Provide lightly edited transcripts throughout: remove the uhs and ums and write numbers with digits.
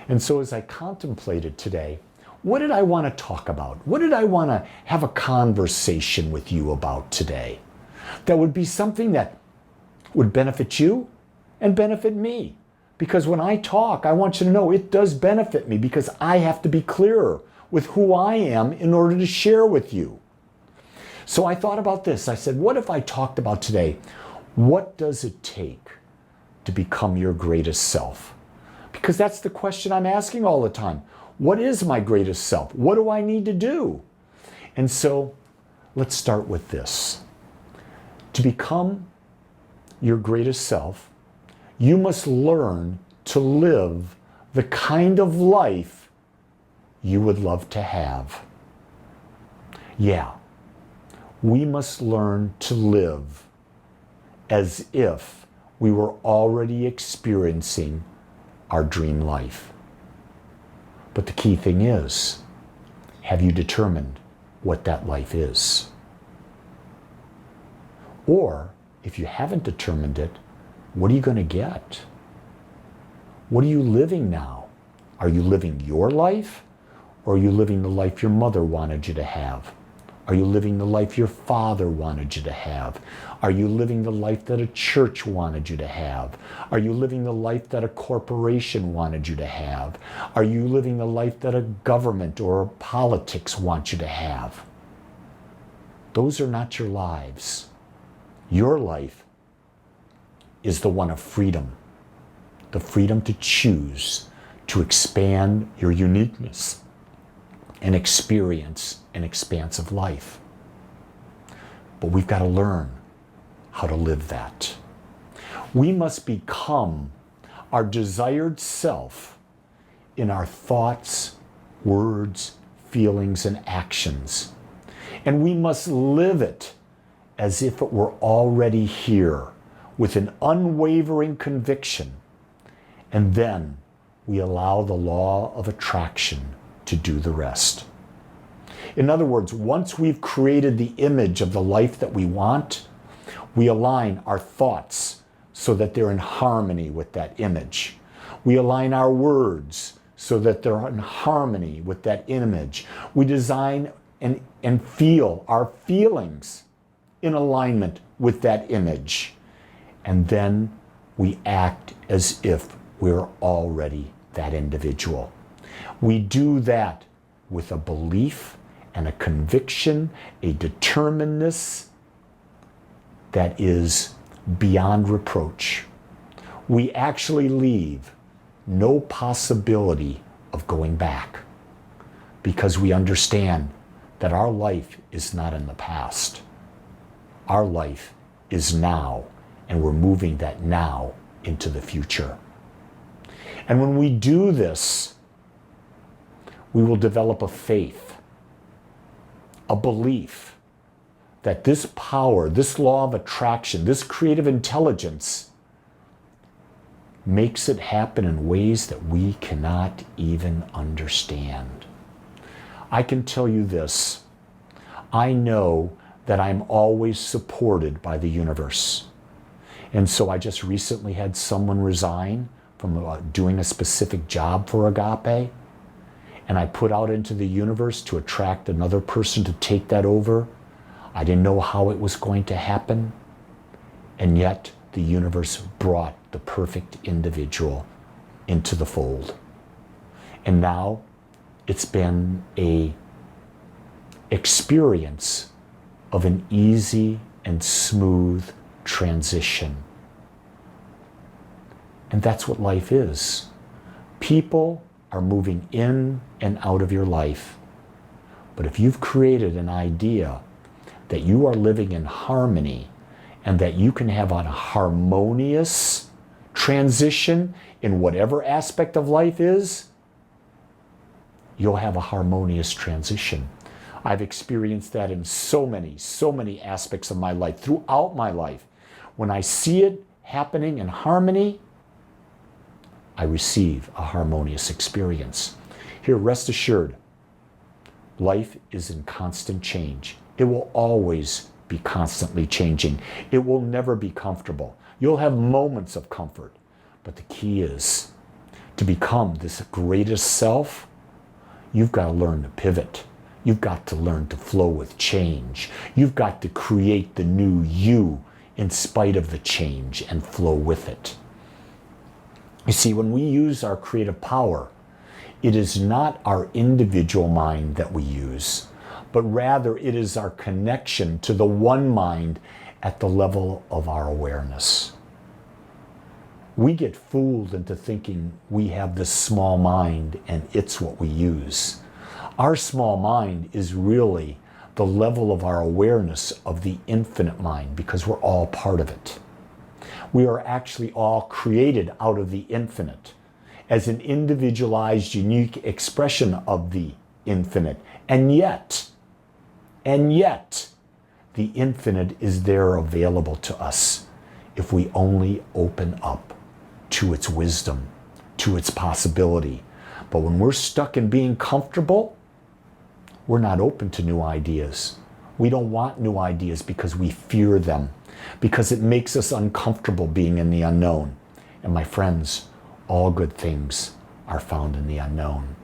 And so as I contemplated today, what did I want to talk about? What did I want to have a conversation with you about today? That would be something that would benefit you and benefit me. Because when I talk, I want you to know it does benefit me because I have to be clearer with who I am in order to share with you. So I thought about this. I said, what if I talked about today, what does it take to become your greatest self? Because that's the question I'm asking all the time. What is my greatest self? What do I need to do? And so let's start with this. To become your greatest self, you must learn to live the kind of life you would love to have. Yeah, we must learn to live as if we were already experiencing our dream life. But the key thing is, have you determined what that life is? Or, if you haven't determined it, what are you going to get? What are you living now? Are you living your life? Or are you living the life your mother wanted you to have? Are you living the life your father wanted you to have? Are you living the life that a church wanted you to have? Are you living the life that a corporation wanted you to have? Are you living the life that a government or politics want you to have? Those are not your lives. Your life is the one of freedom. The freedom to choose, to expand your uniqueness and experience an expansive life. But we've got to learn how to live that. We must become our desired self in our thoughts, words, feelings, and actions. And we must live it as if it were already here with an unwavering conviction. And then we allow the law of attraction to do the rest. In other words, once we've created the image of the life that we want, we align our thoughts so that they're in harmony with that image. We align our words so that they're in harmony with that image. We design and feel our feelings in alignment with that image. And then we act as if we're already that individual. We do that with a belief and a conviction, a determinedness that is beyond reproach. We actually leave no possibility of going back because we understand that our life is not in the past. Our life is now, and we're moving that now into the future. And when we do this, we will develop a faith, a belief that this power, this law of attraction, this creative intelligence makes it happen in ways that we cannot even understand. I can tell you this, I know that I'm always supported by the universe. And so I just recently had someone resign from doing a specific job for Agape. And I put out into the universe to attract another person to take that over. I didn't know how it was going to happen. And yet the universe brought the perfect individual into the fold. And now it's been an experience of an easy and smooth transition. And that's what life is. People are moving in and out of your life. But if you've created an idea that you are living in harmony and that you can have a harmonious transition in whatever aspect of life is, you'll have a harmonious transition. I've experienced that in so many aspects of my life, throughout my life. When I see it happening in harmony, I receive a harmonious experience. Here, rest assured, life is in constant change. It will always be constantly changing. It will never be comfortable. You'll have moments of comfort, but the key is to become this greatest self, you've got to learn to pivot. You've got to learn to flow with change. You've got to create the new you in spite of the change and flow with it. You see, when we use our creative power, it is not our individual mind that we use, but rather it is our connection to the one mind at the level of our awareness. We get fooled into thinking we have this small mind and it's what we use. Our small mind is really the level of our awareness of the infinite mind, because we're all part of it. We are actually all created out of the infinite as an individualized, unique expression of the infinite. And yet, the infinite is there available to us if we only open up to its wisdom, to its possibility. But when we're stuck in being comfortable, we're not open to new ideas. We don't want new ideas because we fear them, because it makes us uncomfortable being in the unknown. And my friends, all good things are found in the unknown.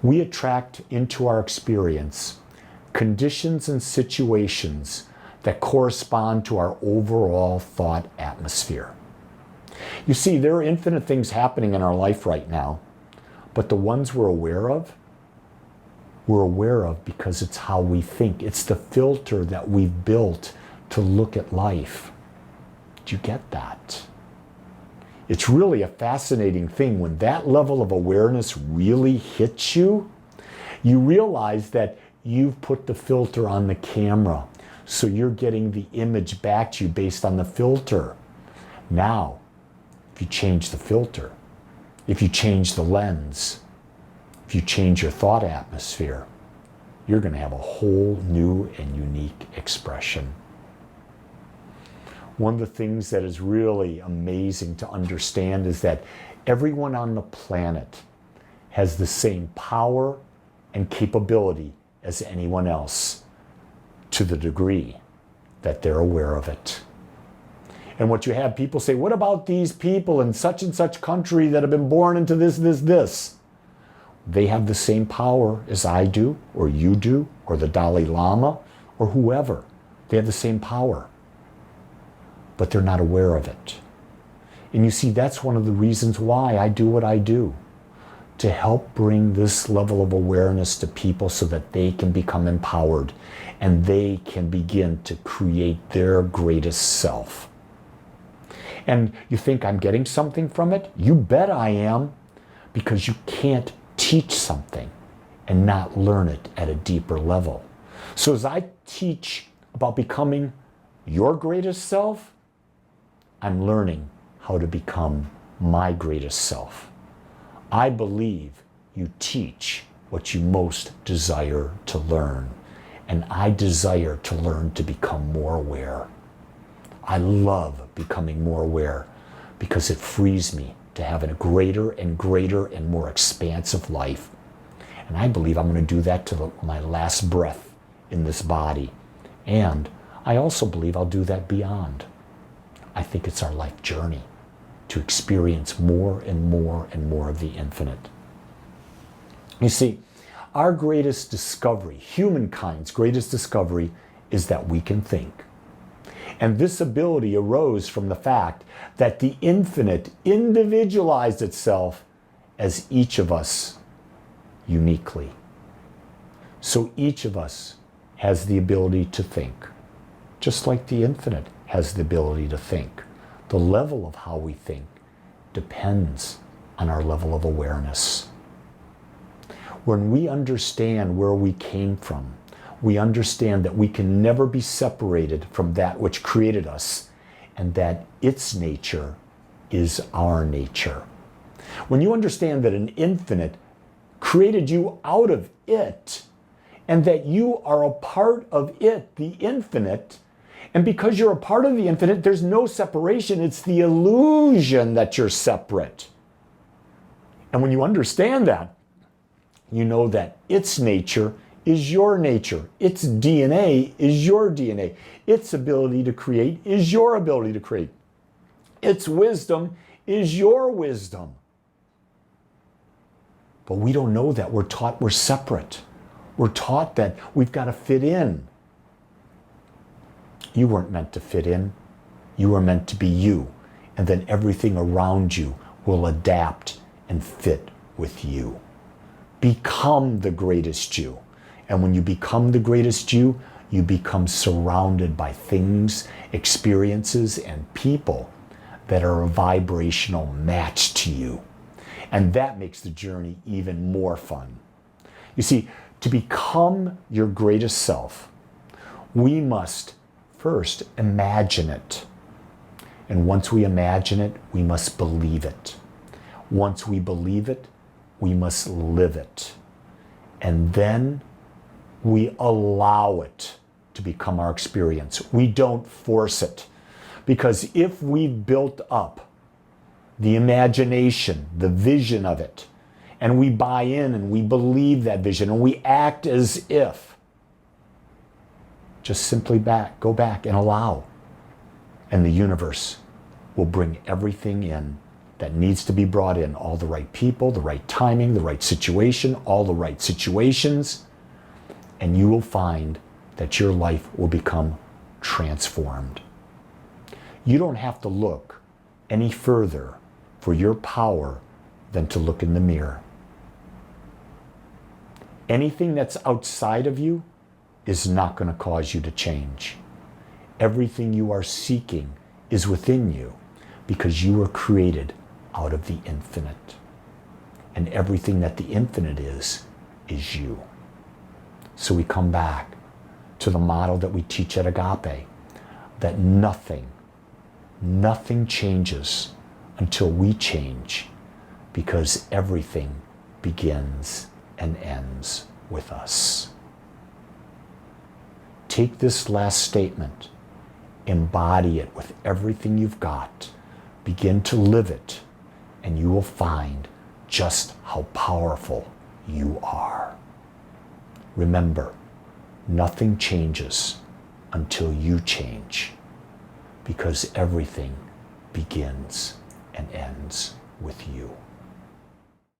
We attract into our experience conditions and situations that correspond to our overall thought atmosphere. You see, there are infinite things happening in our life right now, but the ones we're aware of because it's how we think. It's the filter that we've built to look at life. Do you get that? It's really a fascinating thing. When that level of awareness really hits you, you realize that you've put the filter on the camera, so you're getting the image back to you based on the filter. Now, if you change the filter, if you change the lens, if you change your thought atmosphere, you're going to have a whole new and unique expression. One of the things that is really amazing to understand is that everyone on the planet has the same power and capability as anyone else, to the degree that they're aware of it. And what you have people say, what about these people in such and such country that have been born into this? They have the same power as I do, or you do, or the Dalai Lama, or whoever. They have the same power, but they're not aware of it. And you see, that's one of the reasons why I do what I do, to help bring this level of awareness to people so that they can become empowered and they can begin to create their greatest self. And you think I'm getting something from it? You bet I am, because you can't teach something and not learn it at a deeper level. So as I teach about becoming your greatest self, I'm learning how to become my greatest self. I believe you teach what you most desire to learn, and I desire to learn to become more aware. I love becoming more aware because it frees me to have a greater and greater and more expansive life. And I believe I'm going to do that to my last breath in this body. And I also believe I'll do that beyond. I think it's our life journey to experience more and more and more of the infinite. You see, our greatest discovery, humankind's greatest discovery, is that we can think. And this ability arose from the fact that the infinite individualized itself as each of us uniquely. So each of us has the ability to think, just like the infinite has the ability to think. The level of how we think depends on our level of awareness. When we understand where we came from, we understand that we can never be separated from that which created us, and that its nature is our nature. When you understand that an infinite created you out of it, and that you are a part of it, the infinite, and because you're a part of the infinite, there's no separation. It's the illusion that you're separate. And when you understand that, you know that its nature is your nature. Its DNA is your DNA. Its ability to create is your ability to create. Its wisdom is your wisdom. But we don't know that. We're taught we're separate. We're taught that we've got to fit in. You weren't meant to fit in. You were meant to be you. And then everything around you will adapt and fit with you. Become the greatest you. And when you become the greatest you, you become surrounded by things, experiences, and people that are a vibrational match to you. And that makes the journey even more fun. You see, to become your greatest self, we must first imagine it. And once we imagine it, we must believe it. Once we believe it, we must live it. And then we allow it to become our experience. We don't force it. Because if we've built up the imagination, the vision of it, and we buy in and we believe that vision and we act as if, just simply go back and allow. And the universe will bring everything in that needs to be brought in. All the right people, the right timing, the right situation, all the right situations. And you will find that your life will become transformed. You don't have to look any further for your power than to look in the mirror. Anything that's outside of you is not going to cause you to change. Everything you are seeking is within you because you were created out of the infinite. And everything that the infinite is you. So we come back to the model that we teach at Agape, that nothing changes until we change, because everything begins and ends with us. Take this last statement, embody it with everything you've got, begin to live it, and you will find just how powerful you are. Remember, nothing changes until you change, because everything begins and ends with you.